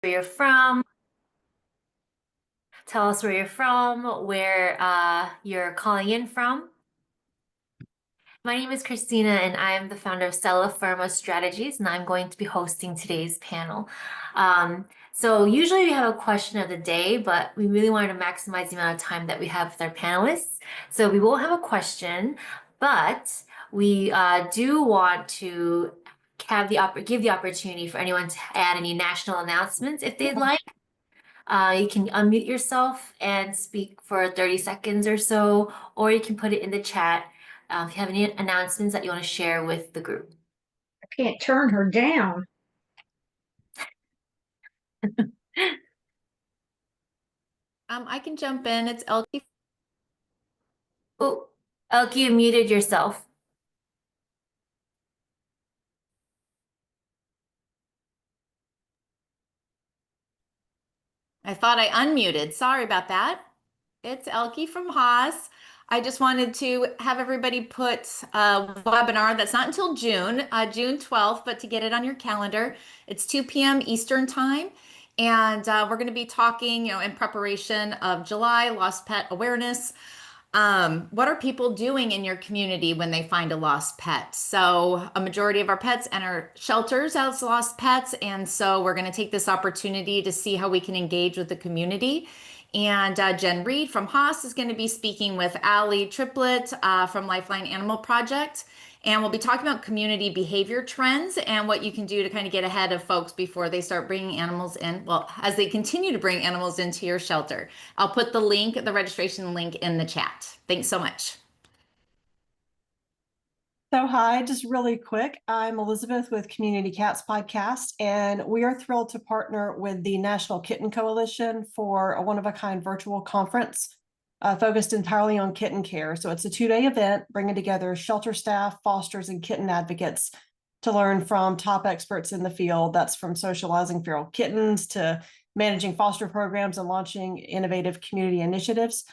Where you're from. Tell us where you're from, where you're calling in from. My name is Christina, and I am the founder of StellaFirma Strategies, and I'm going to be hosting today's panel. So usually we have a question of the day, but we really wanted to maximize the amount of time that we have with our panelists. So we won't have a question, but we do want to give the opportunity for anyone to add any national announcements if they'd like. You can unmute yourself and speak for 30 seconds or so, or you can put it in the chat if you have any announcements that you want to share with the group. I can't turn her down. I can jump in. It's Elke. Oh, Elke, you muted yourself. I thought I unmuted. Sorry about that. It's Elke from Haas. I just wanted to have everybody put a webinar that's not until June, June 12th, but to get it on your calendar. It's 2 p.m. Eastern time. And we're going to be talking, in preparation of July Lost Pet Awareness. What are people doing in your community when they find a lost pet? So a majority of our pets enter shelters as lost pets. And so we're going to take this opportunity to see how we can engage with the community. And Jen Reed from Haas is going to be speaking with Allie Triplett from Lifeline Animal Project. And we'll be talking about community behavior trends and what you can do to kind of get ahead of folks before they start bringing animals in. Well, as they continue to bring animals into your shelter. I'll put the link, the registration link in the chat. Thanks so much. So hi, just really quick. I'm Elizabeth with Community Cats Podcast, and we are thrilled to partner with the National Kitten Coalition for a one-of-a-kind virtual conference focused entirely on kitten care. So it's a 2-day event bringing together shelter staff, fosters, and kitten advocates to learn from top experts in the field. That's from socializing feral kittens to managing foster programs and launching innovative community initiatives.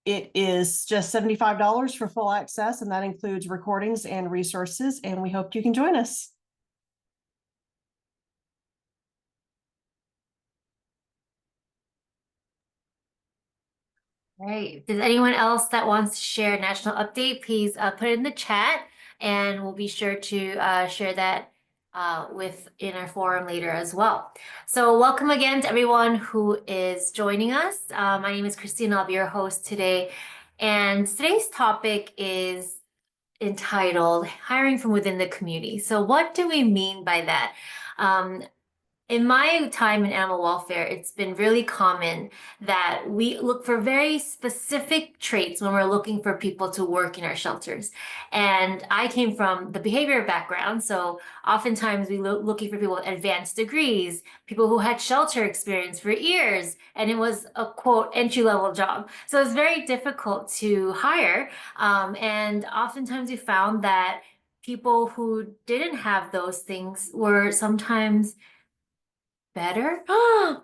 It is just $75 for full access, and that includes recordings and resources, and we hope you can join us. All right. Does anyone else that wants to share a national update, please put it in the chat, and we'll be sure to share that in our forum later as well. So welcome again to everyone who is joining us. My name is Christina. I'll be your host today. And today's topic is entitled Hiring from Within the Community. So what do we mean by that? In my time in animal welfare, it's been really common that we look for very specific traits when we're looking for people to work in our shelters. And I came from the behavior background, so oftentimes we looking for people with advanced degrees, people who had shelter experience for years, and it was a quote entry-level job. So it's very difficult to hire. And oftentimes we found that people who didn't have those things were sometimes better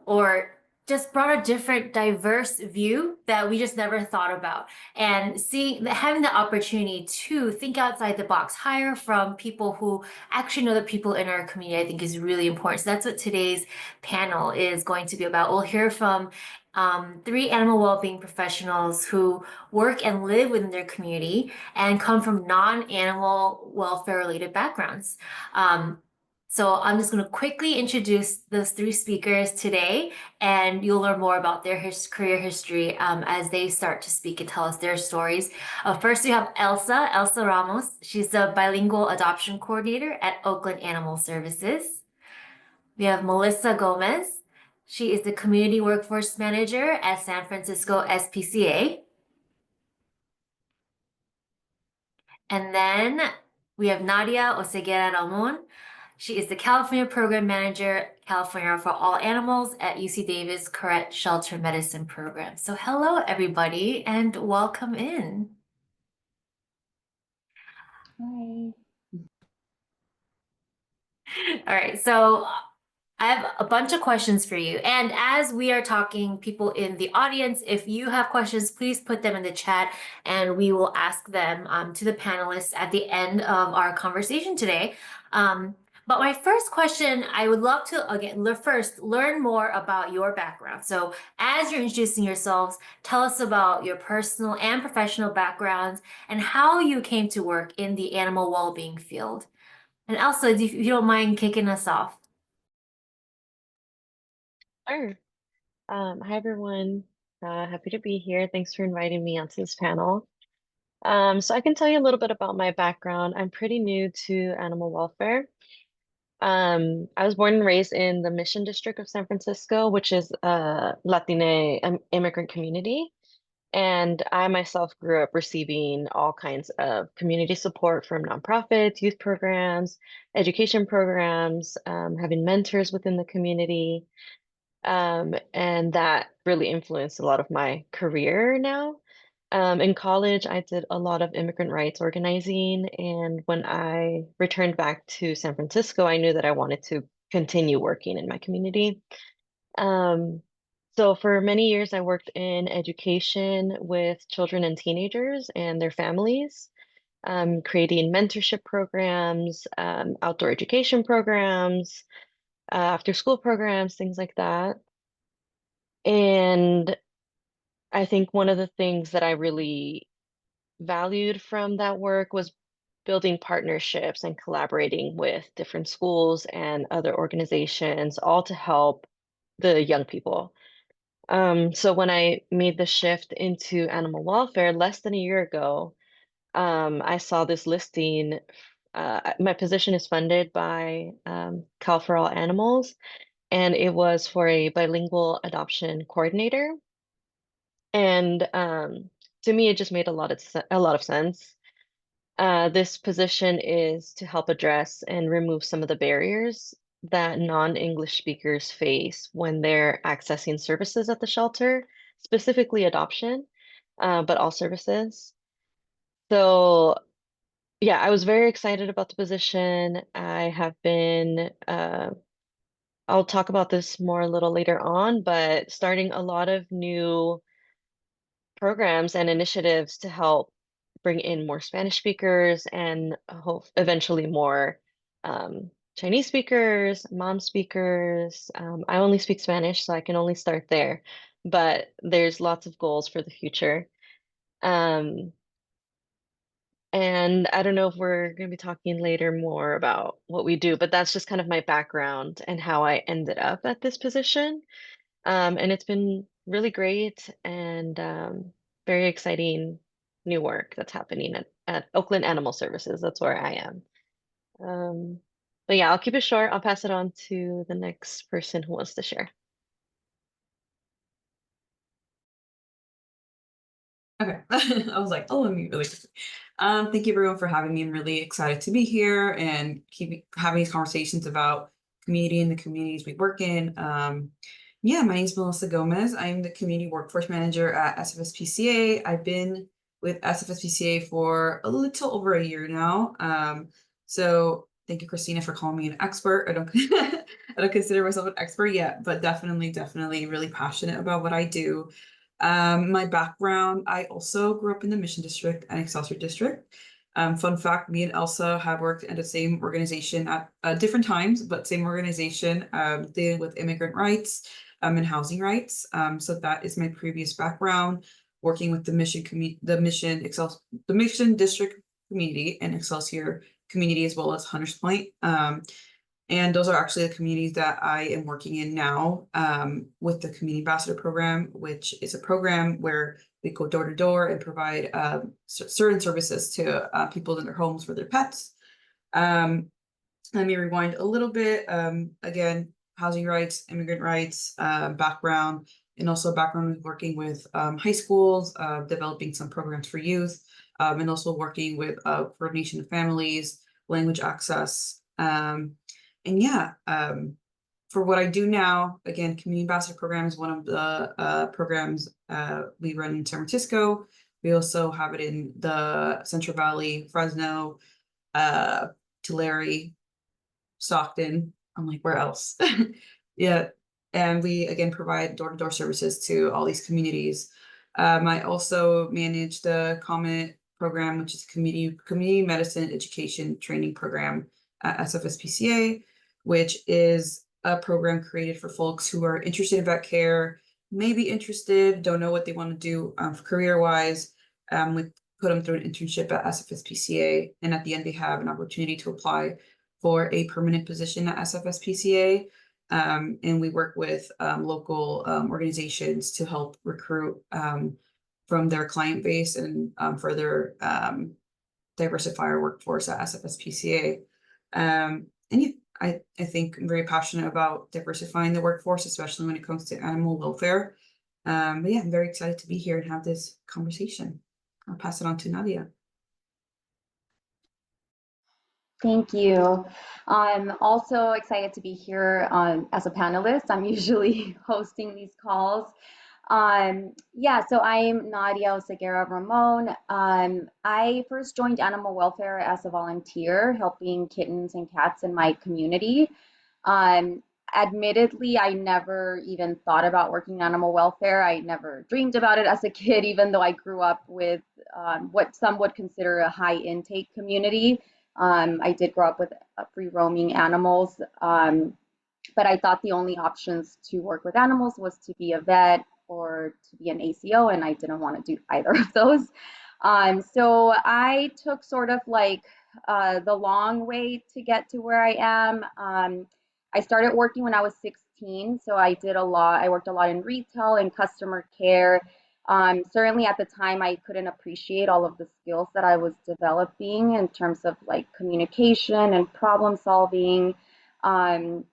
or just brought a different diverse view that we just never thought about. And having the opportunity to think outside the box, hire from people who actually know the people in our community, I think is really important. So that's what today's panel is going to be about. We'll hear from 3 animal well-being professionals who work and live within their community and come from non-animal welfare related backgrounds. So I'm just going to quickly introduce those 3 speakers today, and you'll learn more about their career history as they start to speak and tell us their stories. First, we have Elsa Ramos. She's the bilingual adoption coordinator at Oakland Animal Services. We have Melissa Gomez. She is the community workforce manager at San Francisco SPCA. And then we have Nadia Oseguera-Ramon. She is the California Program Manager, California for All Animals at UC Davis Koret Shelter Medicine Program. So hello, everybody, and welcome in. Hi. All right, so I have a bunch of questions for you. And as we are talking, people in the audience, if you have questions, please put them in the chat and we will ask them to the panelists at the end of our conversation today. But my first question, I would love to, again, first learn more about your background. So as you're introducing yourselves, tell us about your personal and professional backgrounds and how you came to work in the animal well-being field. And Elsa, if you don't mind kicking us off. Sure. Hi everyone. Happy to be here. Thanks for inviting me onto this panel. So I can tell you a little bit about my background. I'm pretty new to animal welfare. I was born and raised in the Mission District of San Francisco, which is a Latina immigrant community. And I myself grew up receiving all kinds of community support from nonprofits, youth programs, education programs, having mentors within the community. And that really influenced a lot of my career now. In college, I did a lot of immigrant rights organizing. And when I returned back to San Francisco, I knew that I wanted to continue working in my community. So for many years, I worked in education with children and teenagers and their families, creating mentorship programs, outdoor education programs, after school programs, things like that. And I think one of the things that I really valued from that work was building partnerships and collaborating with different schools and other organizations, all to help the young people. So when I made the shift into animal welfare less than a year ago, I saw this listing. My position is funded by Cal for All Animals, and it was for a bilingual adoption coordinator. And to me, it just made a lot of sense. This position is to help address and remove some of the barriers that non-English speakers face when they're accessing services at the shelter, specifically adoption, but all services. So, yeah, I was very excited about the position. I have been, I'll talk about this more a little later on, but starting a lot of new programs and initiatives to help bring in more Spanish speakers and hope eventually more Chinese speakers, mom speakers. I only speak Spanish, so I can only start there, but there's lots of goals for the future. And I don't know if we're going to be talking later more about what we do, but that's just kind of my background and how I ended up at this position. And it's been really great and very exciting new work that's happening at Oakland Animal Services. That's where I am. But yeah, I'll keep it short. I'll pass it on to the next person who wants to share. Okay, I was like, oh, let me really quickly. Thank you everyone for having me. I'm really excited to be here and keep having these conversations about community and the communities we work in. Yeah, my name is Melissa Gomez. I'm the community workforce manager at SPCA. I've been with SPCA for a little over a year now. So thank you, Christina, for calling me an expert. I don't I don't consider myself an expert yet, but definitely really passionate about what I do. My background, I also grew up in the Mission District and Excelsior District. Fun fact, me and Elsa have worked at the same organization at different times, but same organization, dealing with immigrant rights and housing rights. So that is my previous background, working with the Mission District community and Excelsior community, as well as Hunters Point. And those are actually the communities that I am working in now, with the Community Ambassador Program, which is a program where we go door to door and provide certain services to people in their homes for their pets. Let me rewind a little bit. Again, housing rights, immigrant rights, background, and also background with working with high schools, developing some programs for youth, and also working with coordination of families, language access. And yeah, for what I do now, again, Community Ambassador Program is one of the programs we run in San Francisco. We also have it in the Central Valley, Fresno, Tulare, Stockton. I'm like, where else? Yeah. And we, again, provide door-to-door services to all these communities. I also manage the COMET program, which is community medicine education training program at SFSPCA, which is a program created for folks who are interested in vet care, maybe interested, don't know what they want to do career-wise. We put them through an internship at SFSPCA, and at the end they have an opportunity to apply for a permanent position at SFSPCA. And we work with local organizations to help recruit from their client base and further diversify our workforce at SFSPCA. And yeah, I think I'm very passionate about diversifying the workforce, especially when it comes to animal welfare. But yeah, I'm very excited to be here and have this conversation. I'll pass it on to Nadia. Thank you. I'm also excited to be here as a panelist. I'm usually hosting these calls. Yeah, so I'm Nadia Oseguera-Ramon. I first joined animal welfare as a volunteer, helping kittens and cats in my community. Admittedly, I never even thought about working in animal welfare. I never dreamed about it as a kid, even though I grew up with what some would consider a high intake community. I did grow up with free roaming animals, but I thought the only options to work with animals was to be a vet or to be an ACO, and I didn't want to do either of those. So I took sort of like the long way to get to where I am. I started working when I was 16, so I worked a lot in retail and customer care. Certainly at the time, I couldn't appreciate all of the skills that I was developing in terms of like communication and problem solving. And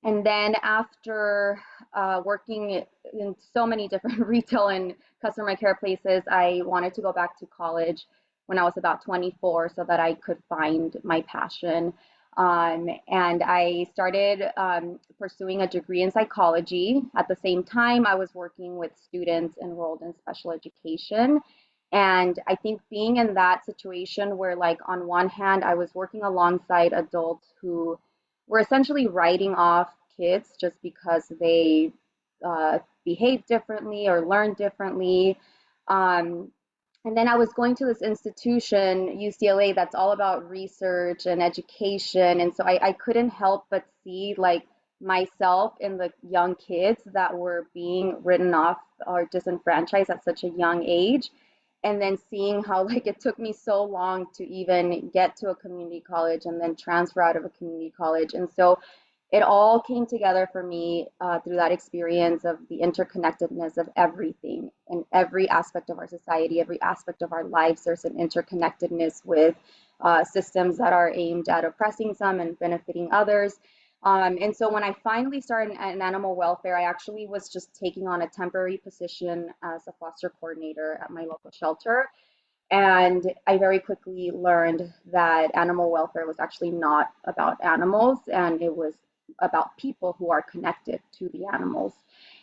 then after working in so many different retail and customer care places, I wanted to go back to college when I was about 24 so that I could find my passion. And I started pursuing a degree in psychology. At the same time, I was working with students enrolled in special education. And I think being in that situation where, like, on one hand, I was working alongside adults who were essentially writing off kids just because they behave differently or learn differently. And then I was going to this institution, UCLA, that's all about research and education. And so I couldn't help but see like myself in the young kids that were being written off or disenfranchised at such a young age. And then seeing how like it took me so long to even get to a community college and then transfer out of a community college. And so it all came together for me through that experience of the interconnectedness of everything in every aspect of our society, every aspect of our lives. There's an interconnectedness with systems that are aimed at oppressing some and benefiting others. And so when I finally started in animal welfare, I actually was just taking on a temporary position as a foster coordinator at my local shelter. And I very quickly learned that animal welfare was actually not about animals, and it was about people who are connected to the animals.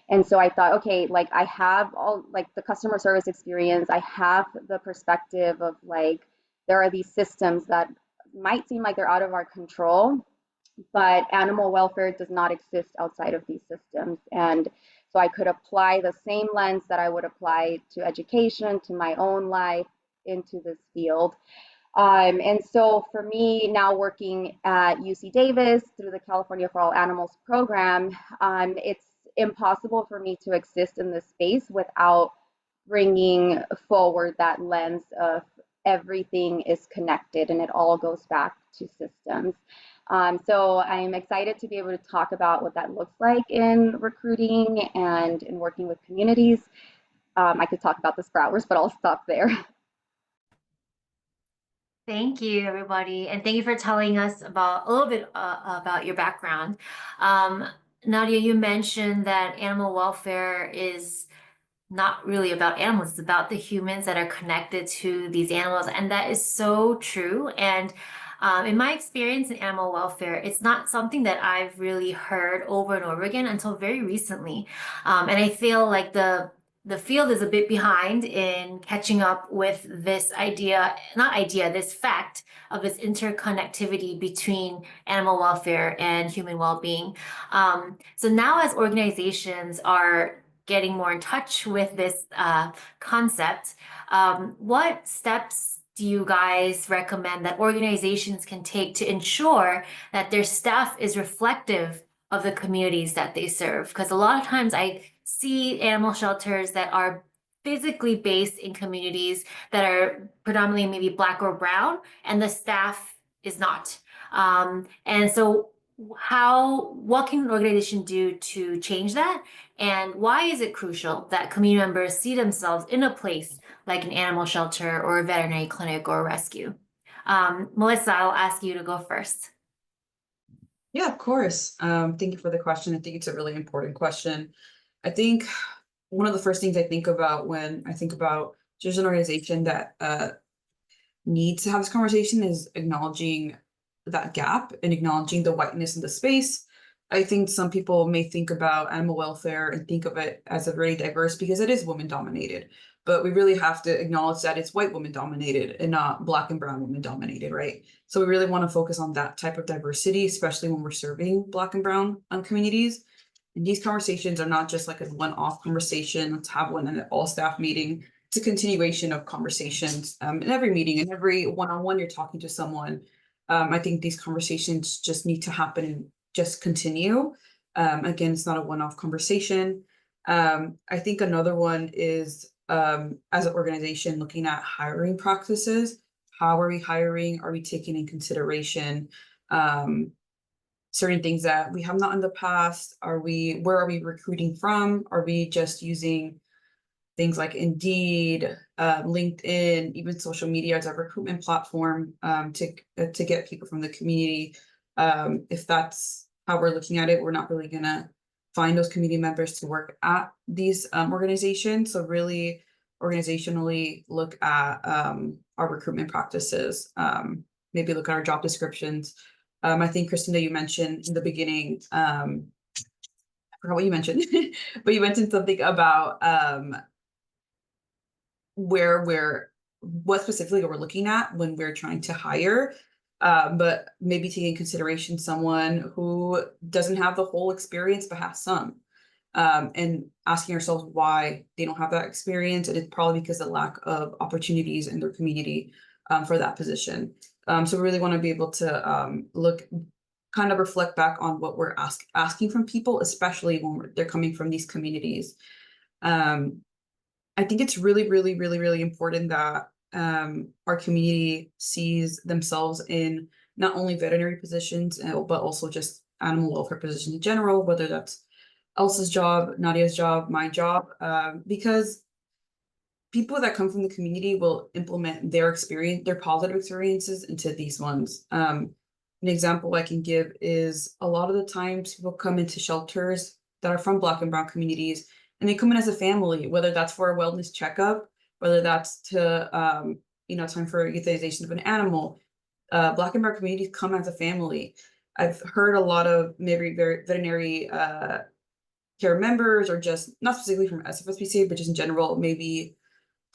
And so I thought, okay, like I have all like the customer service experience, I have the perspective of like there are these systems that might seem like they're out of our control, but animal welfare does not exist outside of these systems. And so I could apply the same lens that I would apply to education, to my own life, into this field. And so for me, now working at UC Davis through the California for All Animals program, it's impossible for me to exist in this space without bringing forward that lens of everything is connected and it all goes back to systems. So I'm excited to be able to talk about what that looks like in recruiting and in working with communities. I could talk about this for hours, but I'll stop there. Thank you, everybody, and thank you for telling us about a little bit about your background. Nadia, you mentioned that animal welfare is not really about animals, it's about the humans that are connected to these animals, and that is so true. And in my experience in animal welfare, it's not something that I've really heard over and over again until very recently. And I feel like the field is a bit behind in catching up with this this fact of this interconnectivity between animal welfare and human well-being. So now as organizations are getting more in touch with this concept, what steps do you guys recommend that organizations can take to ensure that their staff is reflective of the communities that they serve? Because a lot of times I see animal shelters that are physically based in communities that are predominantly maybe Black or brown, and the staff is not. And so what can an organization do to change that? And why is it crucial that community members see themselves in a place like an animal shelter or a veterinary clinic or a rescue? Melissa, I'll ask you to go first. Yeah, of course. Thank you for the question. I think it's a really important question. I think one of the first things I think about when I think about just an organization that needs to have this conversation is acknowledging that gap and acknowledging the whiteness in the space. I think some people may think about animal welfare and think of it as a very diverse because it is women dominated, but we really have to acknowledge that it's white women dominated and not Black and brown women dominated, right? So we really want to focus on that type of diversity, especially when we're serving Black and brown communities. And these conversations are not just like a one-off conversation. Let's have one in an all-staff meeting. It's a continuation of conversations in every meeting and every one-on-one you're talking to someone. I think these conversations just need to happen and just continue. Again, it's not a one-off conversation. I think another one is as an organization looking at hiring practices. How are we hiring? Are we taking in consideration certain things that we have not in the past? Where are we recruiting from? Are we just using things like Indeed, LinkedIn, even social media as a recruitment platform to get people from the community? If that's how we're looking at it, we're not really gonna find those community members to work at these organizations. So really organizationally look at our recruitment practices, maybe look at our job descriptions. I think, Christina, you mentioned in the beginning, I forgot what you mentioned, but you mentioned something about what specifically we're looking at when we're trying to hire, but maybe taking consideration someone who doesn't have the whole experience but has some, and asking ourselves why they don't have that experience. And it's probably because of the lack of opportunities in their community for that position. So we really want to be able to kind of reflect back on what we're asking from people, especially when they're coming from these communities. I think it's really, really, really, really important that our community sees themselves in not only veterinary positions, but also just animal welfare positions in general, whether that's Elsa's job, Nadia's job, my job, because people that come from the community will implement their positive experiences into these ones. An example I can give is a lot of the times people come into shelters that are from Black and brown communities, and they come in as a family, whether that's for a wellness checkup, whether that's to, time for euthanization of an animal. Black and brown communities come as a family. I've heard a lot of maybe veterinary care members, or just not specifically from SPCA, but just in general, maybe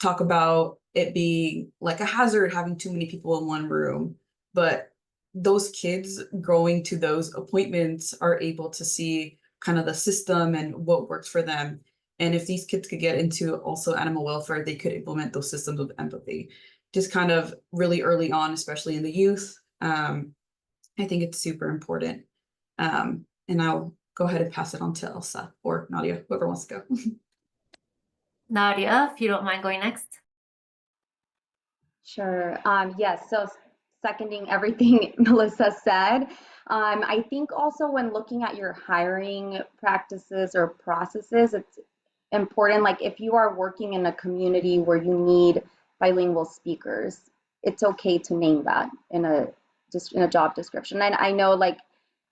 talk about it being like a hazard having too many people in one room. But those kids going to those appointments are able to see kind of the system and what works for them. And if these kids could get into also animal welfare, they could implement those systems with empathy, just kind of really early on, especially in the youth. I think it's super important. And I'll go ahead and pass it on to Elsa or Nadia, whoever wants to go. Nadia, if you don't mind going next. Sure. Yes. So seconding everything Melissa said, I think also when looking at your hiring practices or processes, it's important. Like if you are working in a community where you need bilingual speakers, it's okay to name that in a job description. And I know, like,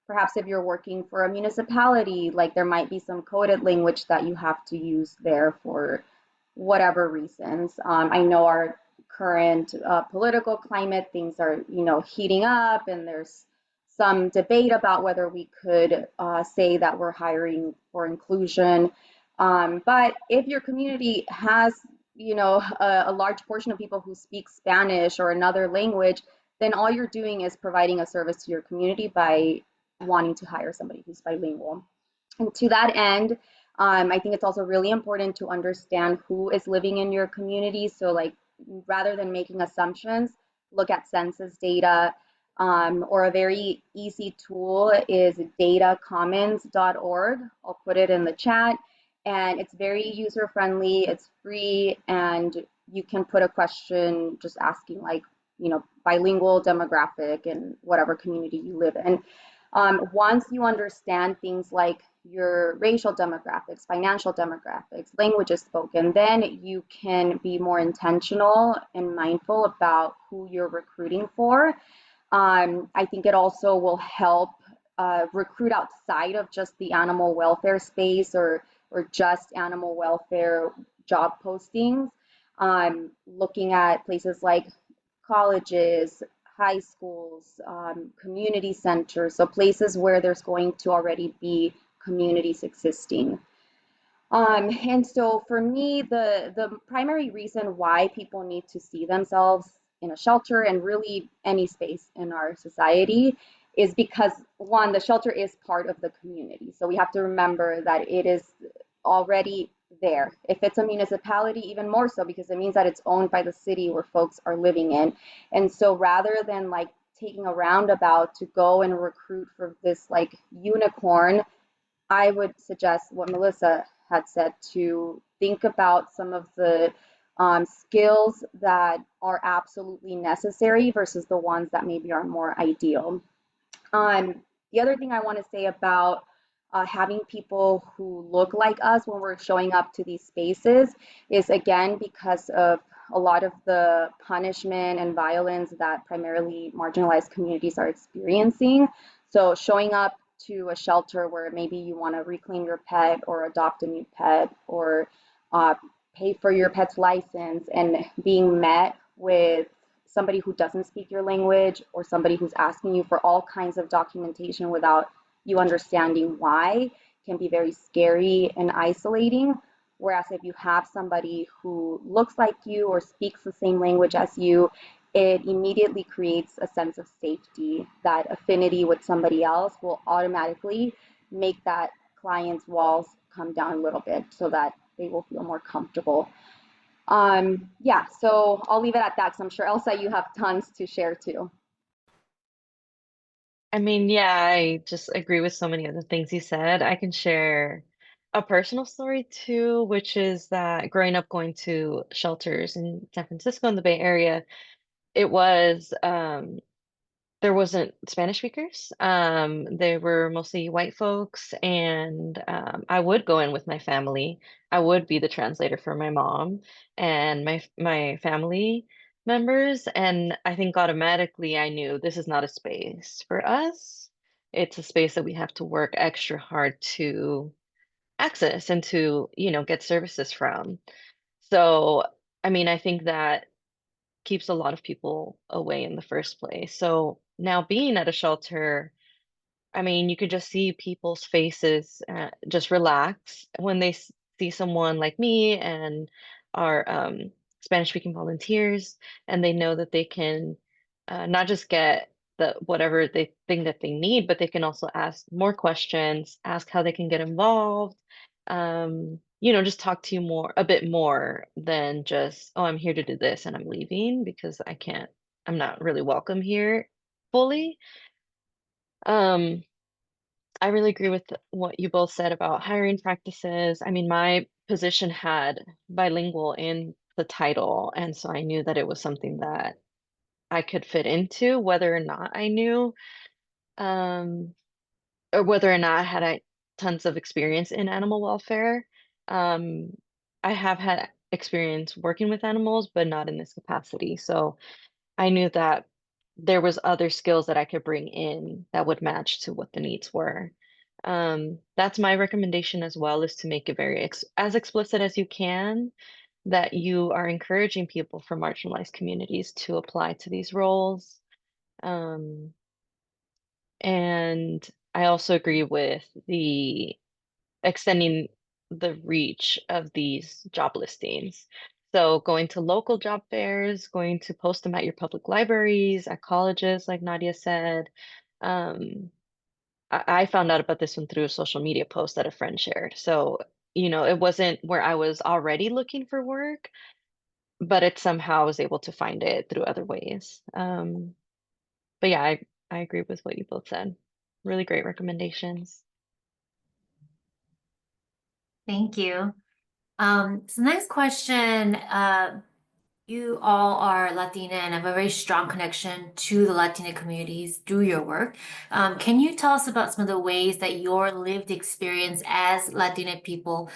perhaps if you're working for a municipality, like there might be some coded language that you have to use there for whatever reasons. I know our current political climate, things are, heating up, and there's some debate about whether we could say that we're hiring for inclusion. But if your community has, a large portion of people who speak Spanish or another language, then all you're doing is providing a service to your community by wanting to hire somebody who's bilingual. And to that end, I think it's also really important to understand who is living in your community. So like rather than making assumptions, look at census data. Or a very easy tool is datacommons.org. I'll put it in the chat. And it's very user friendly, it's free, and you can put a question just asking, like, bilingual demographic in whatever community you live in. Once you understand things like your racial demographics, financial demographics, languages spoken, then you can be more intentional and mindful about who you're recruiting for. I think it also will help recruit outside of just the animal welfare space or just animal welfare job postings. Looking at places like colleges, high schools, community centers, so places where there's going to already be communities existing. And so for me, the primary reason why people need to see themselves in a shelter and really any space in our society is because, one, the shelter is part of the community. So we have to remember that it is already there. If it's a municipality, even more so, because it means that it's owned by the city where folks are living in. And so rather than like taking a roundabout to go and recruit for this like unicorn, I would suggest what Melissa had said, to think about some of the skills that are absolutely necessary versus the ones that maybe are more ideal. The other thing I want to say about having people who look like us when we're showing up to these spaces is, again, because of a lot of the punishment and violence that primarily marginalized communities are experiencing. So showing up to a shelter where maybe you want to reclaim your pet or adopt a new pet or pay for your pet's license, and being met with somebody who doesn't speak your language or somebody who's asking you for all kinds of documentation without you understanding why, can be very scary and isolating. Whereas if you have somebody who looks like you or speaks the same language as you, it immediately creates a sense of safety. That affinity with somebody else will automatically make that client's walls come down a little bit so that they will feel more comfortable. Yeah, so I'll leave it at that because I'm sure, Elsa, you have tons to share too. I mean, yeah, I just agree with so many of the things you said. I can share a personal story too, which is that growing up going to shelters in San Francisco in the Bay Area, it was there wasn't Spanish speakers. They were mostly white folks, and I would go in with my family. I would be the translator for my mom and my family members, and I think automatically I knew this is not a space for us. It's a space that we have to work extra hard to access and to, get services from. So, I mean, I think that keeps a lot of people away in the first place. So now being at a shelter, I mean, you could just see people's faces just relax when they see someone like me and our Spanish speaking volunteers, and they know that they can not just get the whatever they think that they need, but they can also ask more questions, ask how they can get involved, just talk to you a bit more than just, oh, I'm here to do this and I'm leaving because I'm not really welcome here fully. I really agree with what you both said about hiring practices. I mean, my position had bilingual in the title, and so I knew that it was something that I could fit into, whether or not I knew, um, or whether or not I had tons of experience in animal welfare. Um, I have had experience working with animals, but not in this capacity. So I knew that there was other skills that I could bring in that would match to what the needs were. That's my recommendation as well, is to make it very as explicit as you can, that you are encouraging people from marginalized communities to apply to these roles. And I also agree with the extending the reach of these job listings. So going to local job fairs, going to post them at your public libraries, at colleges, like Nadia said. I found out about this one through a social media post that a friend shared. So, it wasn't where I was already looking for work, but it somehow was able to find it through other ways. But yeah, I agree with what you both said. Really great recommendations. Thank you. So next question, you all are Latina and have a very strong connection to the Latina communities through your work. Can you tell us about some of the ways that your lived experience as Latina people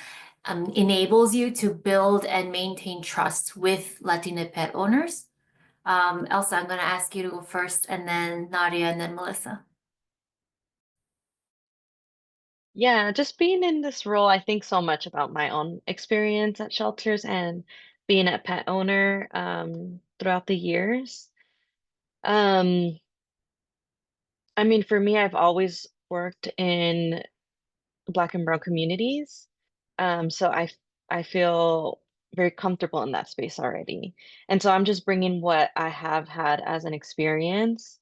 enables you to build and maintain trust with Latina pet owners? Elsa, I'm going to ask you to go first, and then Nadia, and then Melissa. Yeah, just being in this role, I think so much about my own experience at shelters and being a pet owner throughout the years. Um, I mean, for me, I've always worked in Black and Brown communities. So I feel very comfortable in that space already. And so I'm just bringing what I have had as an experience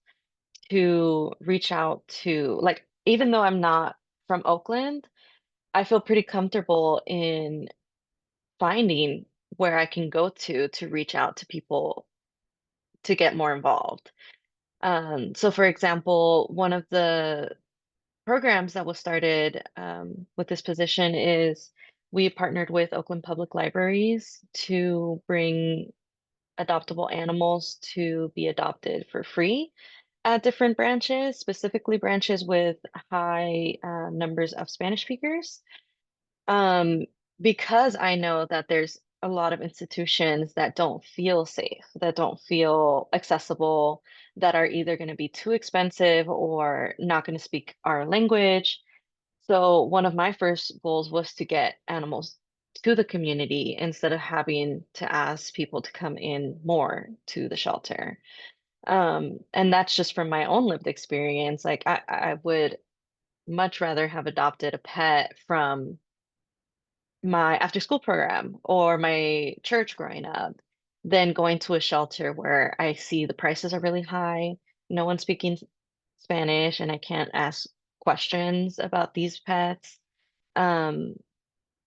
to reach out to, like, even though I'm not from Oakland, I feel pretty comfortable in finding where I can go to reach out to people to get more involved. So for example, one of the programs that was started with this position is we partnered with Oakland Public Libraries to bring adoptable animals to be adopted for free at different branches, specifically branches with high numbers of Spanish speakers. Um, because I know that there's a lot of institutions that don't feel safe, that don't feel accessible, that are either going to be too expensive or not going to speak our language. So one of my first goals was to get animals to the community instead of having to ask people to come in more to the shelter. And that's just from my own lived experience. Like I would much rather have adopted a pet from my after school program or my church growing up than going to a shelter where I see the prices are really high, no one's speaking Spanish, and I can't ask questions about these pets. Um,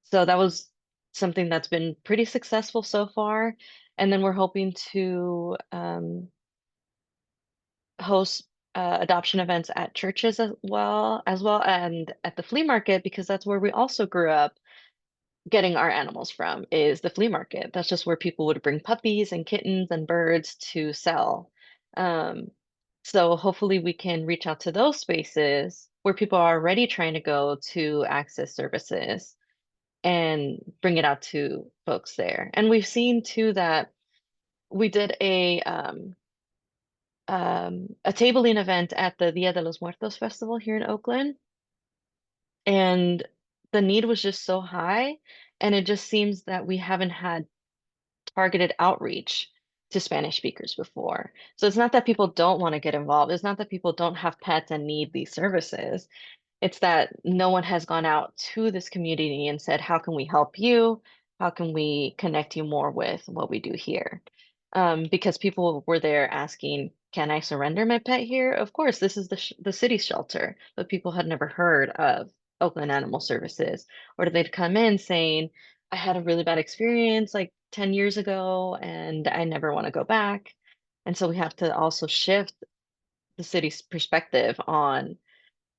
so that was something that's been pretty successful so far. And then we're hoping to host adoption events at churches as well, and at the flea market because that's where we also grew up getting our animals from is the flea market. That's just where people would bring puppies and kittens and birds to sell. Um, so hopefully we can reach out to those spaces where people are already trying to go to access services and bring it out to folks there. And we've seen too that we did a tabling event at the Dia de los Muertos festival here in Oakland, and the need was just so high, and it just seems that we haven't had targeted outreach to Spanish speakers before. So it's not that people don't want to get involved. It's not that people don't have pets and need these services. It's that no one has gone out to this community and said, how can we help you? How can we connect you more with what we do here? Because people were there asking, can I surrender my pet here? Of course, this is the city shelter, but people had never heard of Oakland Animal Services, or they'd come in saying, I had a really bad experience like 10 years ago and I never want to go back. And so we have to also shift the city's perspective on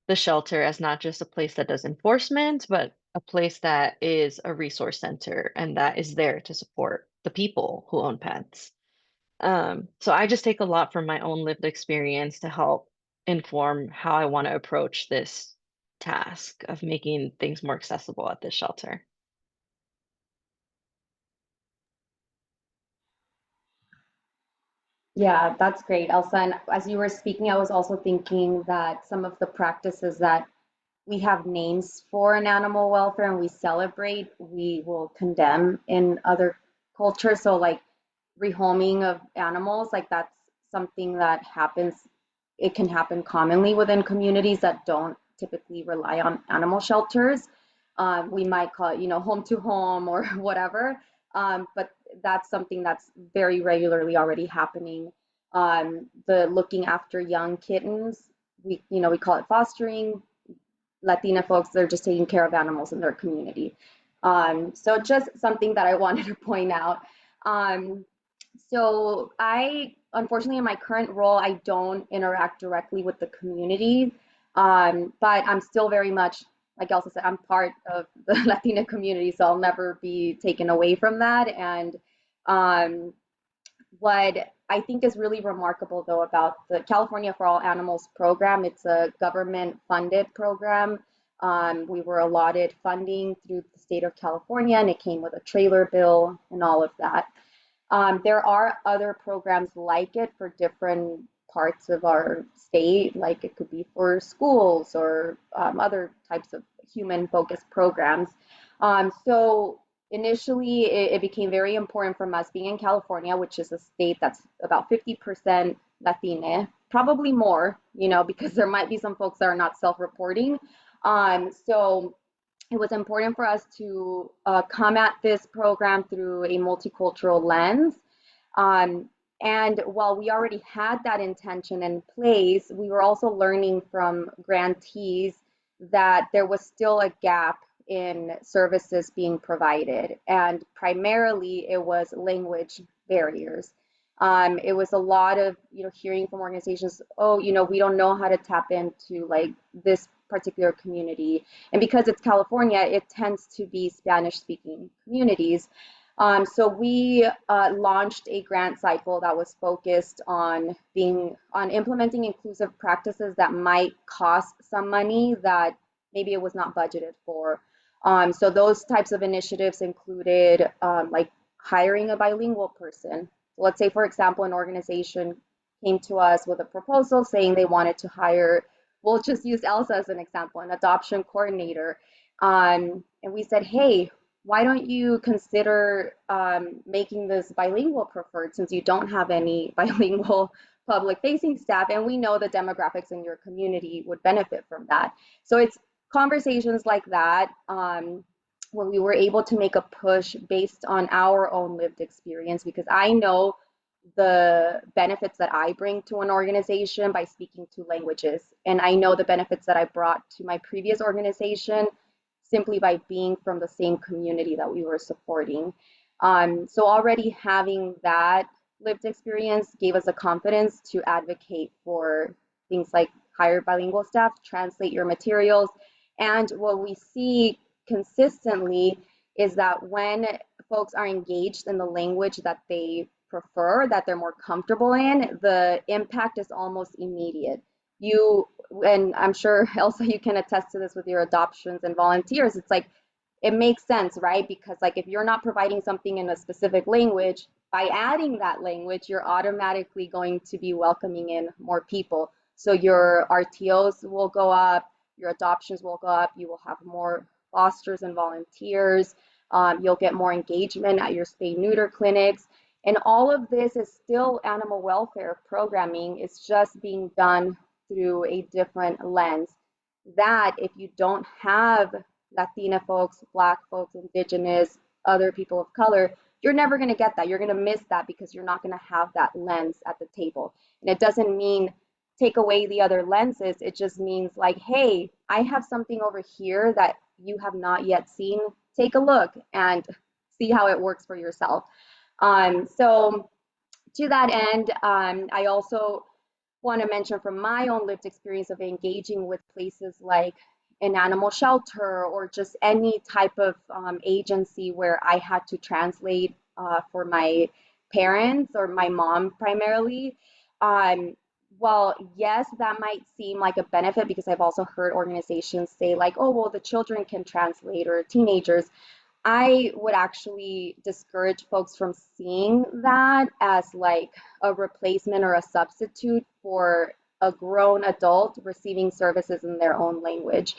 the shelter as not just a place that does enforcement, but a place that is a resource center and that is there to support the people who own pets. So I just take a lot from my own lived experience to help inform how I want to approach this task of making things more accessible at this shelter. Yeah, that's great, Elsa. And as you were speaking, I was also thinking that some of the practices that we have names for in animal welfare and we celebrate, we will condemn in other cultures. So like rehoming of animals, like that's something that happens. It can happen commonly within communities that don't typically rely on animal shelters. We might call it, home to home or whatever. But that's something that's very regularly already happening. The looking after young kittens, we call it fostering. Latina folks, they're just taking care of animals in their community. So just something that I wanted to point out. So unfortunately, in my current role, I don't interact directly with the community, but I'm still very much, like Elsa said, I'm part of the Latina community, so I'll never be taken away from that. And um, what I think is really remarkable, though, about the California for All Animals program, it's a government-funded program. We were allotted funding through the state of California, and it came with a trailer bill and all of that. There are other programs like it for different parts of our state, like it could be for schools or other types of human-focused programs. So initially, it became very important from us being in California, which is a state that's about 50% Latina, probably more, because there might be some folks that are not self-reporting. So it was important for us to come at this program through a multicultural lens. And while we already had that intention in place, we were also learning from grantees that there was still a gap in services being provided. And primarily it was language barriers. It was a lot of, hearing from organizations, oh, we don't know how to tap into like this particular community. And because it's California, it tends to be Spanish speaking communities. So we launched a grant cycle that was focused on implementing inclusive practices that might cost some money that maybe it was not budgeted for. So those types of initiatives included like hiring a bilingual person. So let's say, for example, an organization came to us with a proposal saying they wanted to hire, we'll just use Elsa as an example, an adoption coordinator. And we said, hey, why don't you consider making this bilingual preferred, since you don't have any bilingual public facing staff, and we know the demographics in your community would benefit from that. So it's conversations like that where we were able to make a push based on our own lived experience, because I know the benefits that I bring to an organization by speaking two languages, and I know the benefits that I brought to my previous organization simply by being from the same community that we were supporting. So already having that lived experience gave us the confidence to advocate for things like hire bilingual staff, translate your materials. And what we see consistently is that when folks are engaged in the language that they prefer, that they're more comfortable in, the impact is almost immediate. And I'm sure, Elsa, you can attest to this with your adoptions and volunteers. It's like, it makes sense, right? Because like if you're not providing something in a specific language, by adding that language, you're automatically going to be welcoming in more people. So your RTOs will go up, your adoptions will go up, you will have more fosters and volunteers, you'll get more engagement at your spay-neuter clinics. And all of this is still animal welfare programming. It's just being done through a different lens. That if you don't have Latina folks, Black folks, Indigenous, other people of color, you're never going to get that. You're going to miss that because you're not going to have that lens at the table. And it doesn't mean take away the other lenses. It just means like, hey, I have something over here that you have not yet seen. Take a look and see how it works for yourself. So to that end, I also want to mention from my own lived experience of engaging with places like an animal shelter or just any type of agency where I had to translate for my parents or my mom primarily. Well, yes, that might seem like a benefit because I've also heard organizations say like, oh, well, the children can translate or teenagers. I would actually discourage folks from seeing that as like a replacement or a substitute for a grown adult receiving services in their own language.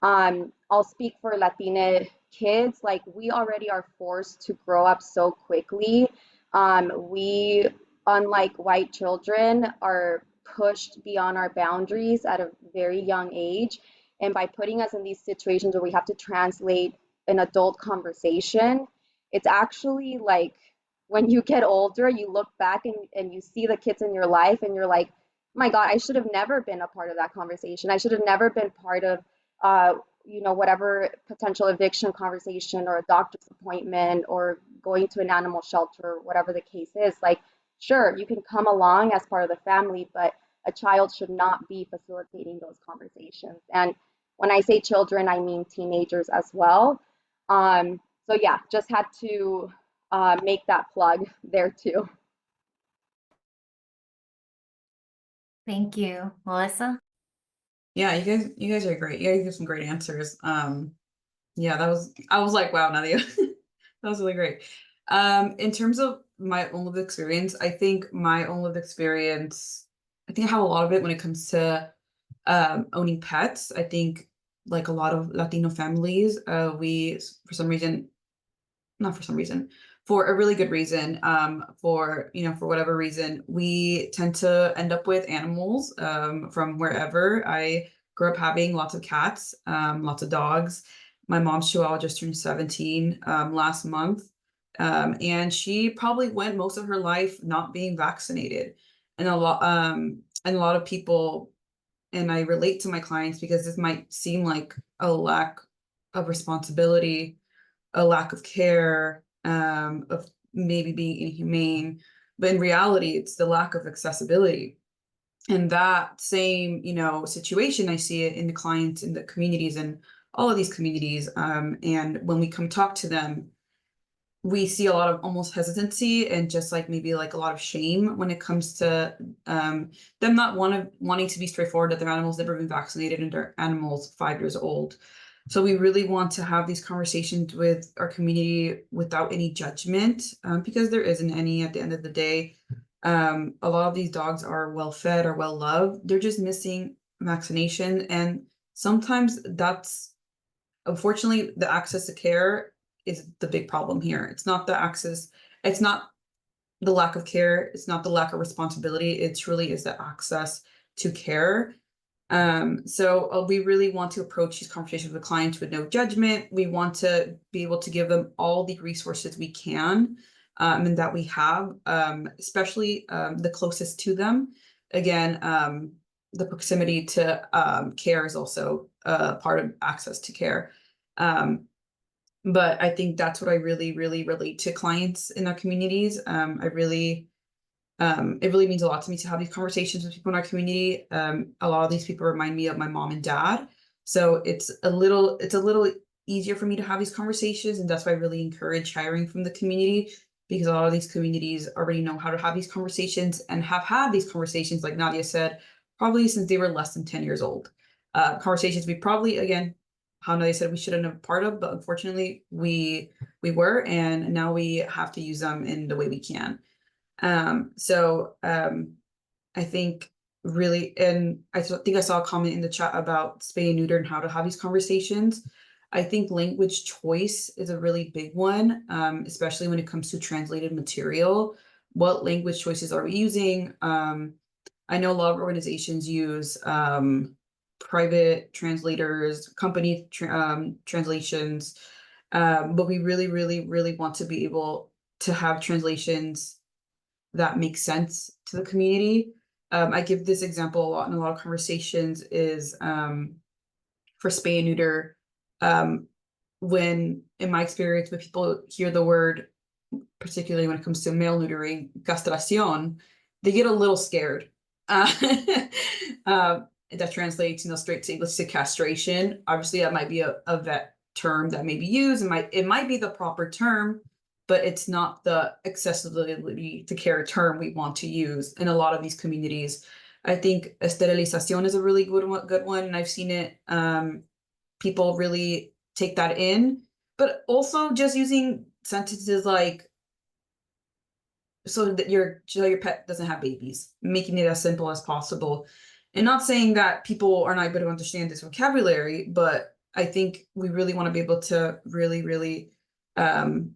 I'll speak for Latina kids, like we already are forced to grow up so quickly. We, unlike white children, are pushed beyond our boundaries at a very young age. And by putting us in these situations where we have to translate an adult conversation, it's actually like when you get older, you look back and you see the kids in your life and you're like, my God, I should have never been a part of that conversation. I should have never been part of, whatever potential eviction conversation or a doctor's appointment or going to an animal shelter, whatever the case is, like, sure, you can come along as part of the family, but a child should not be facilitating those conversations. And when I say children, I mean teenagers as well. So yeah, just had to make that plug there too. Thank you. Melissa? Yeah, you guys are great. You guys give some great answers. Yeah, I was like, wow, Nadia. That was really great. In terms of my own lived experience, I think my own lived experience, I think I have a lot of it when it comes to owning pets. I think like a lot of Latino families, we for some reason, not for some reason, for a really good reason, for whatever reason, we tend to end up with animals from wherever. I grew up having lots of cats, lots of dogs. My mom's Chihuahua just turned 17 last month. And she probably went most of her life not being vaccinated. And a lot of people, and I relate to my clients because this might seem like a lack of responsibility, a lack of care, of maybe being inhumane, but in reality, it's the lack of accessibility. And that same, situation, I see it in the clients, in the communities, and all of these communities. And when we come talk to them, we see a lot of almost hesitancy and just like maybe like a lot of shame when it comes to them not wanting to be straightforward that their animals never been vaccinated and their animals 5 years old. So we really want to have these conversations with our community without any judgment, because there isn't any at the end of the day. A lot of these dogs are well fed or well loved. They're just missing vaccination. And sometimes that's, unfortunately, the access to care is the big problem here. It's not the access, it's not the lack of care, it's not the lack of responsibility, it truly is the access to care. So we really want to approach these conversations with clients with no judgment. We want to be able to give them all the resources we can, and that we have, especially the closest to them. Again, the proximity to care is also part of access to care. But I think that's what I really, really relate to clients in our communities. It really means a lot to me to have these conversations with people in our community. A lot of these people remind me of my mom and dad. So it's a little easier for me to have these conversations. And that's why I really encourage hiring from the community, because a lot of these communities already know how to have these conversations and have had these conversations, like Nadia said, probably since they were less than 10 years old. Conversations we probably, again, how Nadia said, we shouldn't have been part of, but unfortunately we were, and now we have to use them in the way we can. I think really, and I think I saw a comment in the chat about spay and neuter and how to have these conversations. I think language choice is a really big one, especially when it comes to translated material. What language choices are we using? I know a lot of organizations use private translators, company translations, but we really, really, really want to be able to have translations that make sense to the community. I give this example a lot in a lot of conversations is for spay and neuter. When, in my experience, when people hear the word, particularly when it comes to male neutering, castración, they get a little scared. That translates, straight to English to castration. Obviously, that might be a vet term that may be used. It might be the proper term, but it's not the accessibility to care term we want to use in a lot of these communities. I think esterilización is a really good one, and I've seen it. People really take that in, but also just using sentences like, so that your pet doesn't have babies, making it as simple as possible. And not saying that people are not able to understand this vocabulary, but I think we really want to be able to really, really send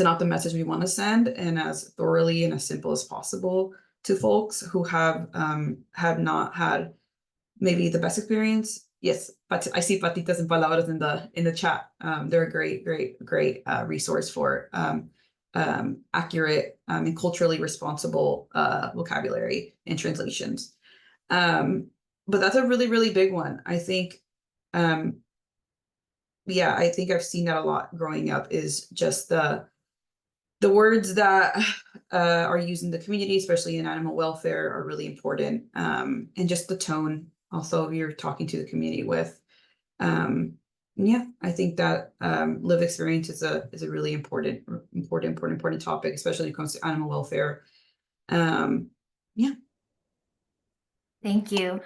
out the message we want to send, and as thoroughly and as simple as possible to folks who have not had maybe the best experience. Yes, but I see patitas and palabras in the chat. They're a great resource for accurate and culturally responsible vocabulary and translations. But that's a really, really big one. I think, I think I've seen that a lot growing up, is just the the words that are used in the community, especially in animal welfare, are really important. And just the tone also you're talking to the community with. Yeah, I think that lived experience is a really important topic, especially when it comes to animal welfare. Yeah. Thank you.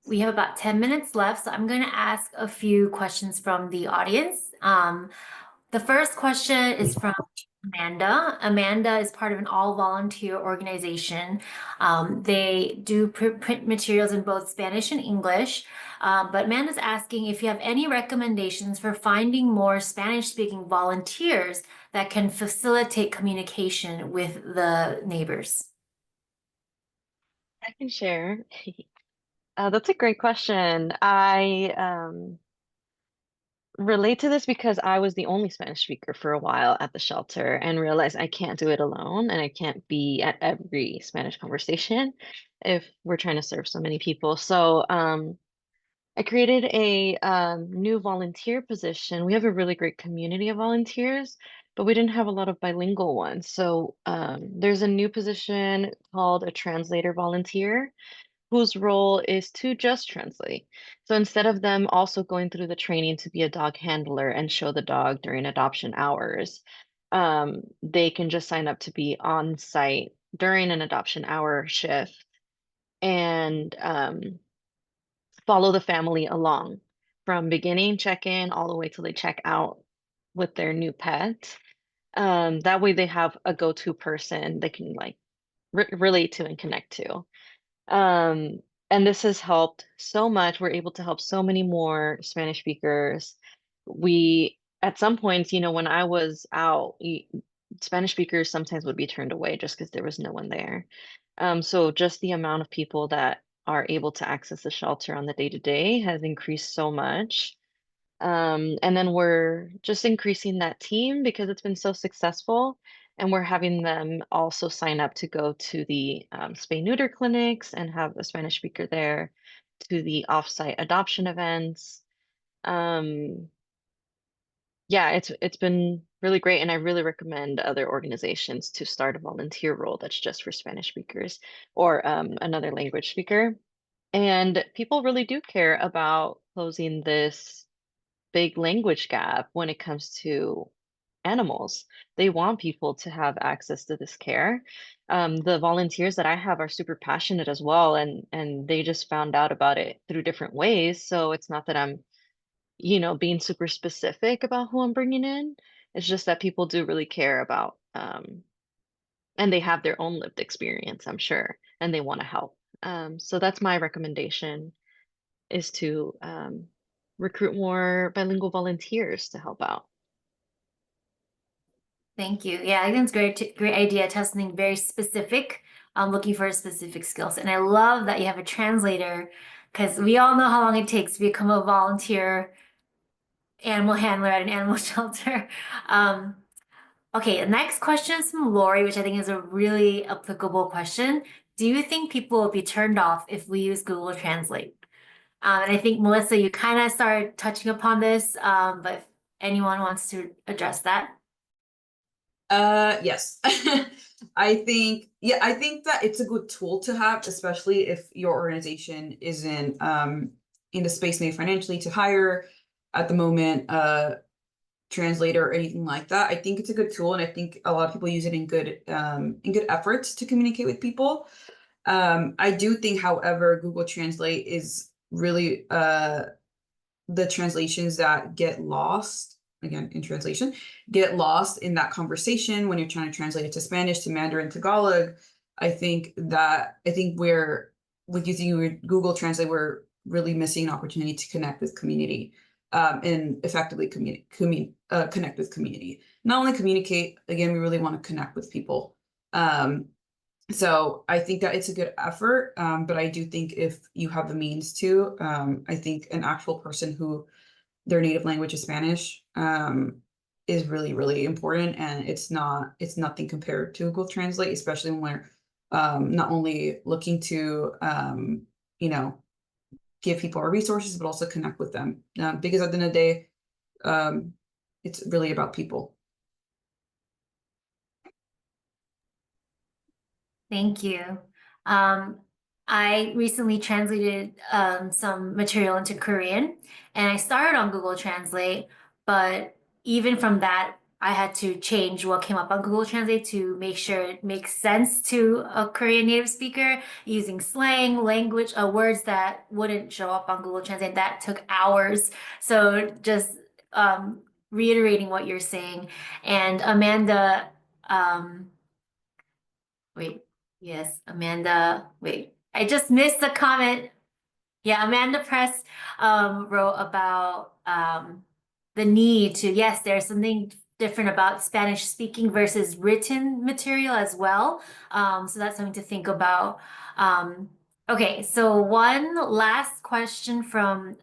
We have about 10 minutes left, so I'm going to ask a few questions from the audience. The first question is from Amanda. Amanda is part of an all-volunteer organization. They do print materials in both Spanish and English. But Amanda's asking if you have any recommendations for finding more Spanish-speaking volunteers that can facilitate communication with the neighbors. I can share. That's a great question. I relate to this because I was the only Spanish speaker for a while at the shelter and realized I can't do it alone and I can't be at every Spanish conversation if we're trying to serve so many people. So I created a new volunteer position. We have a really great community of volunteers, but we didn't have a lot of bilingual ones. So there's a new position called a translator volunteer, whose role is to just translate. So instead of them also going through the training to be a dog handler and show the dog during adoption hours, they can just sign up to be on site during an adoption hour shift and follow the family along from beginning check-in all the way till they check out with their new pet. That way they have a go-to person they can like relate to and connect to. And this has helped so much. We're able to help so many more Spanish speakers. We, at some points, when I was out, Spanish speakers sometimes would be turned away just because there was no one there. So just the amount of people that are able to access the shelter on the day-to-day has increased so much. And then we're just increasing that team because it's been so successful. And we're having them also sign up to go to the spay-neuter clinics and have a Spanish speaker there, to the offsite adoption events. Yeah, it's been really great, and I really recommend other organizations to start a volunteer role that's just for Spanish speakers or another language speaker. And people really do care about closing this big language gap when it comes to animals. They want people to have access to this care. The volunteers that I have are super passionate as well, and they just found out about it through different ways. So it's not that I'm, being super specific about who I'm bringing in. It's just that people do really care about, and they have their own lived experience, I'm sure, and they want to help. So that's my recommendation, is to recruit more bilingual volunteers to help out. Thank you. Yeah, I think it's great idea to have something very specific. I'm looking for a specific skills. And I love that you have a translator, because we all know how long it takes to become a volunteer animal handler at an animal shelter. Okay, the next question is from Lori, which I think is a really applicable question. Do you think people will be turned off if we use Google Translate? And I think, Melissa, you kind of started touching upon this, but if anyone wants to address that. Yes. I think that it's a good tool to have, especially if your organization isn't in the space maybe financially to hire at the moment translator or anything like that. I think it's a good tool, and I think a lot of people use it in good efforts to communicate with people. I do think, however, Google Translate is really the translations that get lost, again in translation, get lost in that conversation when you're trying to translate it to Spanish, to Mandarin, Tagalog. I think we're, with using Google Translate, we're really missing an opportunity to connect with community and effectively connect with community. Not only communicate, again, we really want to connect with people. So I think that it's a good effort, but I do think if you have the means to, I think an actual person who their native language is Spanish is really, really important, and it's nothing compared to Google Translate, especially when we're not only looking to give people our resources, but also connect with them, because at the end of the day, it's really about people. Thank you. I recently translated some material into Korean, and I started on Google Translate, but even from that, I had to change what came up on Google Translate to make sure it makes sense to a Korean native speaker using slang, language, words that wouldn't show up on Google Translate. That took hours. So just reiterating what you're saying. And Amanda, wait, yes, Amanda, wait, I just missed the comment. Yeah, Amanda Press wrote about the need to, yes, there's something different about Spanish speaking versus written material as well. So that's something to think about. Okay, so one last question from,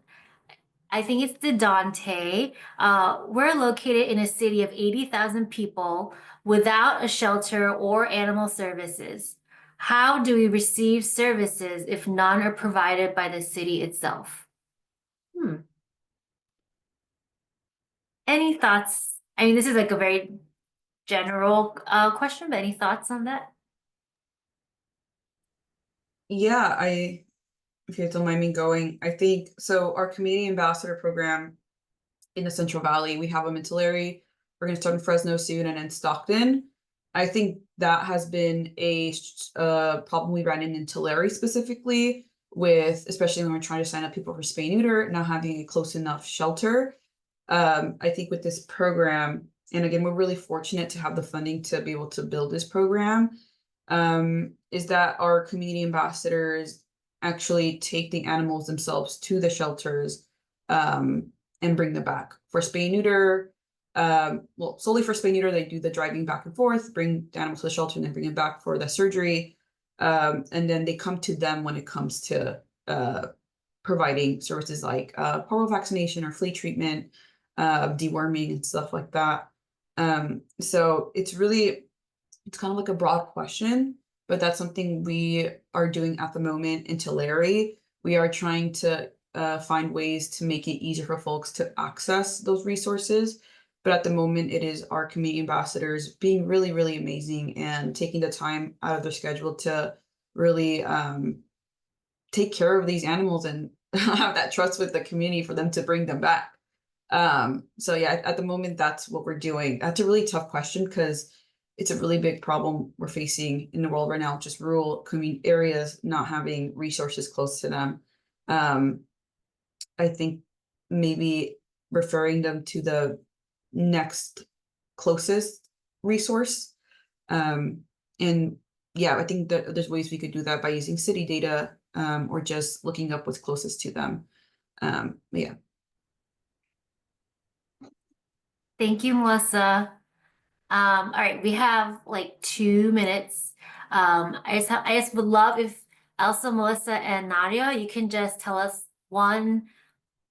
I think it's the Dante. We're located in a city of 80,000 people without a shelter or animal services. How do we receive services if none are provided by the city itself? Any thoughts? I mean, this is like a very general question, but any thoughts on that? Yeah, if you don't mind me going, I think so. Our community ambassador program in the Central Valley, we have them in Tulare. We're going to start in Fresno soon and in Stockton. I think that has been a problem we ran in Tulare specifically, with especially when we're trying to sign up people for spay neuter, not having a close enough shelter. I think with this program, and again, we're really fortunate to have the funding to be able to build this program, is that our community ambassadors actually take the animals themselves to the shelters and bring them back for spay neuter. Well, solely for spay neuter, they do the driving back and forth, bring the animals to the shelter, and then bring them back for the surgery. And then they come to them when it comes to providing services like polio vaccination or flea treatment, deworming and stuff like that. So it's kind of like a broad question, but that's something we are doing at the moment in Tulare. We are trying to find ways to make it easier for folks to access those resources. But at the moment, it is our community ambassadors being really, really amazing and taking the time out of their schedule to really take care of these animals and have that trust with the community for them to bring them back. So yeah, at the moment, that's what we're doing. That's a really tough question because it's a really big problem we're facing in the world right now, just rural community areas not having resources close to them. I think maybe referring them to the next closest resource. And yeah, I think that there's ways we could do that by using city data or just looking up what's closest to them. Yeah. Thank you, Melissa. All right, we have like 2 minutes. I just would love if Elsa, Melissa, and Nadia, you can just tell us one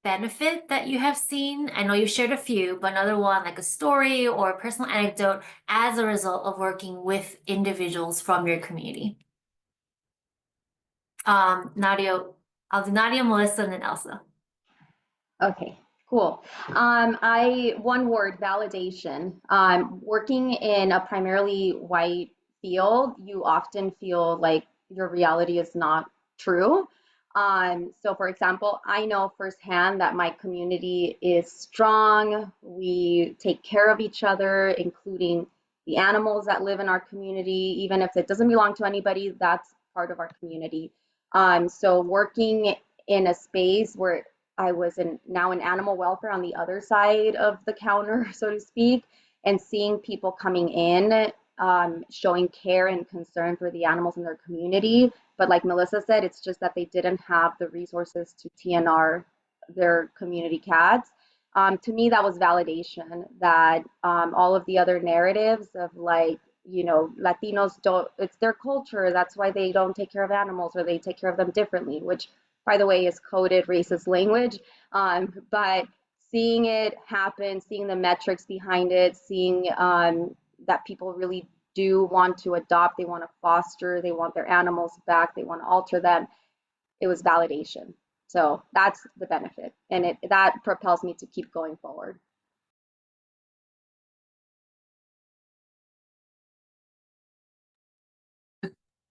benefit that you have seen. I know you shared a few, but another one, like a story or a personal anecdote as a result of working with individuals from your community. Nadia, I'll do Nadia, Melissa, and then Elsa. Okay, cool. One word, validation. Working in a primarily white field, you often feel like your reality is not true. So for example, I know firsthand that my community is strong. We take care of each other, including the animals that live in our community. Even if it doesn't belong to anybody, that's part of our community. So working in a space where I was now in animal welfare on the other side of the counter, so to speak, and seeing people coming in, showing care and concern for the animals in their community. But like Melissa said, it's just that they didn't have the resources to TNR their community cats. To me, that was validation that all of the other narratives of like, Latinos don't, it's their culture, that's why they don't take care of animals or they take care of them differently, which by the way, is coded racist language. But seeing it happen, seeing the metrics behind it, seeing that people really do want to adopt, they want to foster, they want their animals back, they want to alter them, it was validation. So that's the benefit. And that propels me to keep going forward.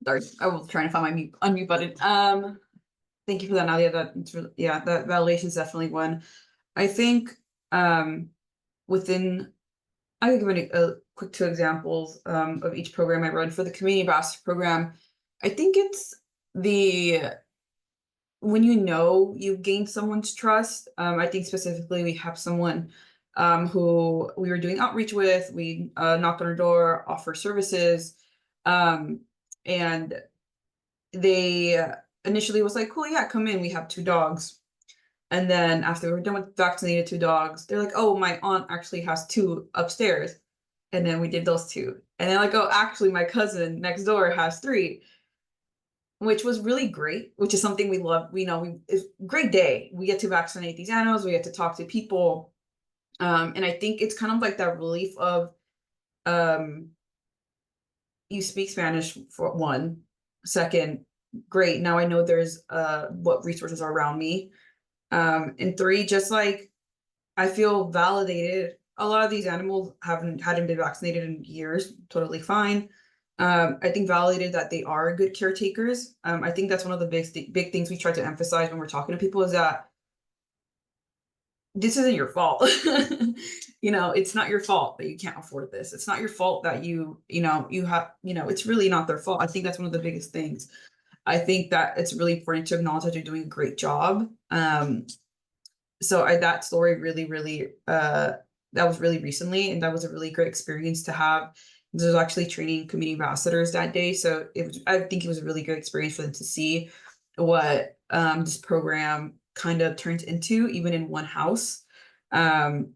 Sorry, I was trying to find my unmute button. Thank you for that, Nadia. That validation is definitely one. I think within, I can give a quick 2 examples of each program I run for the community ambassador program. I think it's when you've gained someone's trust. I think specifically we have someone who we were doing outreach with. We knocked on her door, offer services, and they initially was like, cool, yeah, come in. We have 2 dogs. And then after we were done with vaccinated 2 dogs, they're like, oh, my aunt actually has 2 upstairs. And then we did those 2. And then like, oh, actually my cousin next door has 3, which was really great, which is something we love. It's a great day. We get to vaccinate these animals. We get to talk to people. And I think it's kind of like that relief of, you speak Spanish for 1. Second, great. Now I know there's what resources are around me. And 3, just like I feel validated. A lot of these animals hadn't been vaccinated in years, totally fine. I think validated that they are good caretakers. I think that's one of the big things we try to emphasize when we're talking to people is that this isn't your fault. It's not your fault that you can't afford this. It's not your fault that you have, it's really not their fault. I think that's one of the biggest things. I think that it's really important to acknowledge that you're doing a great job. So that story really, that was really recently, and that was a really great experience to have. There was actually training community ambassadors that day. So I think it was a really good experience for them to see what this program kind of turns into, even in one house. The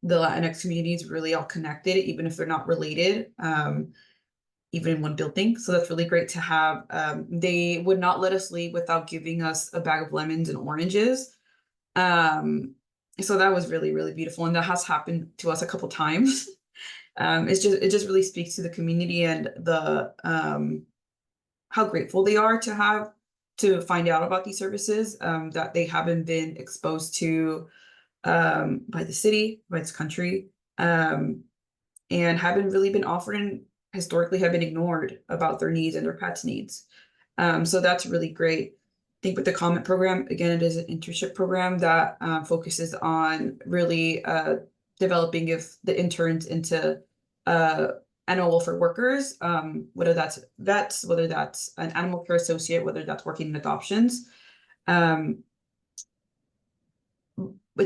Latinx community is really all connected, even if they're not related, even in one building. So that's really great to have. They would not let us leave without giving us a bag of lemons and oranges. So that was really beautiful, and that has happened to us a couple times. It just really speaks to the community and the how grateful they are to find out about these services that they haven't been exposed to by the city, by this country, and haven't really been offered and historically have been ignored about their needs and their pets' needs. So that's really great. I think with the comment program, again, it is an internship program that focuses on really developing the interns into animal welfare workers, whether that's vets, whether that's an animal care associate, whether that's working in adoptions. I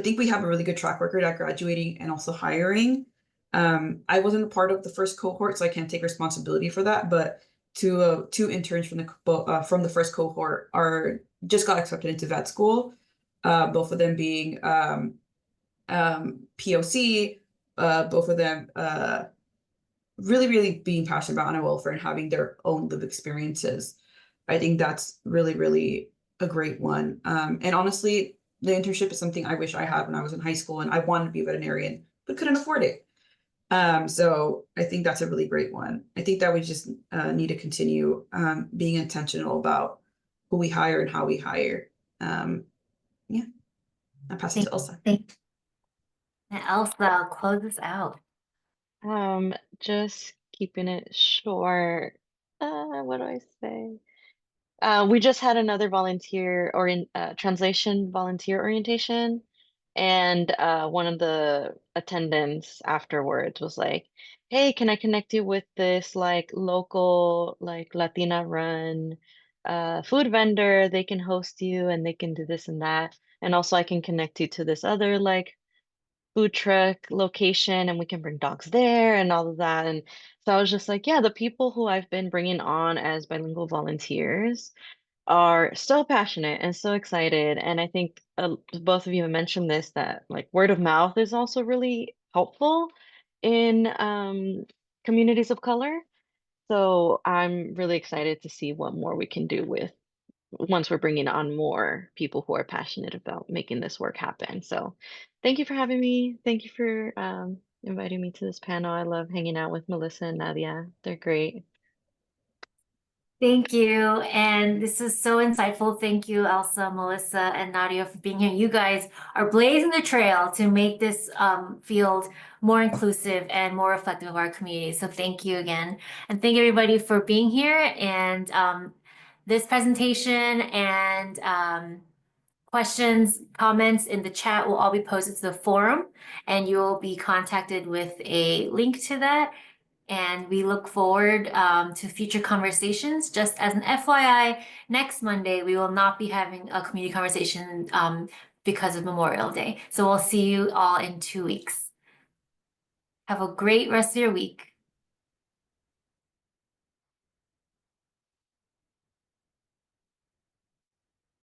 think we have a really good track record at graduating and also hiring. I wasn't a part of the first cohort, so I can't take responsibility for that, but 2 interns from the first cohort just got accepted into vet school, both of them being POC, both of them really being passionate about animal welfare and having their own lived experiences. I think that's really a great one. And honestly, the internship is something I wish I had when I was in high school, and I wanted to be a veterinarian, but couldn't afford it. So I think that's a really great one. I think that we just need to continue being intentional about who we hire and how we hire. Yeah, I'll pass it to Elsa. Thank And Elsa, close us out. Just keeping it short. What do I say? We just had another translation volunteer orientation, and one of the attendants afterwards was like, "Hey, can I connect you with this like local like Latina run food vendor? They can host you and they can do this and that, and also I can connect you to this other like food truck location and we can bring dogs there and all of that." And so I was just like, yeah, the people who I've been bringing on as bilingual volunteers are so passionate and so excited. And I think both of you have mentioned this, that like word of mouth is also really helpful in communities of color. So I'm really excited to see what more we can do with once we're bringing on more people who are passionate about making this work happen. So thank you for having me. Thank you for inviting me to this panel. I love hanging out with Melissa and Nadia. They're great. Thank you. And this is so insightful. Thank you, Elsa, Melissa, and Nadia for being here. You guys are blazing the trail to make this field more inclusive and more reflective of our community. So thank you again. And thank everybody for being here. And this presentation and questions, comments in the chat will all be posted to the forum, and you will be contacted with a link to that. And we look forward to future conversations. Just as an FYI, next Monday, we will not be having a community conversation because of Memorial Day. So we'll see you all in 2 weeks. Have a great rest of your week.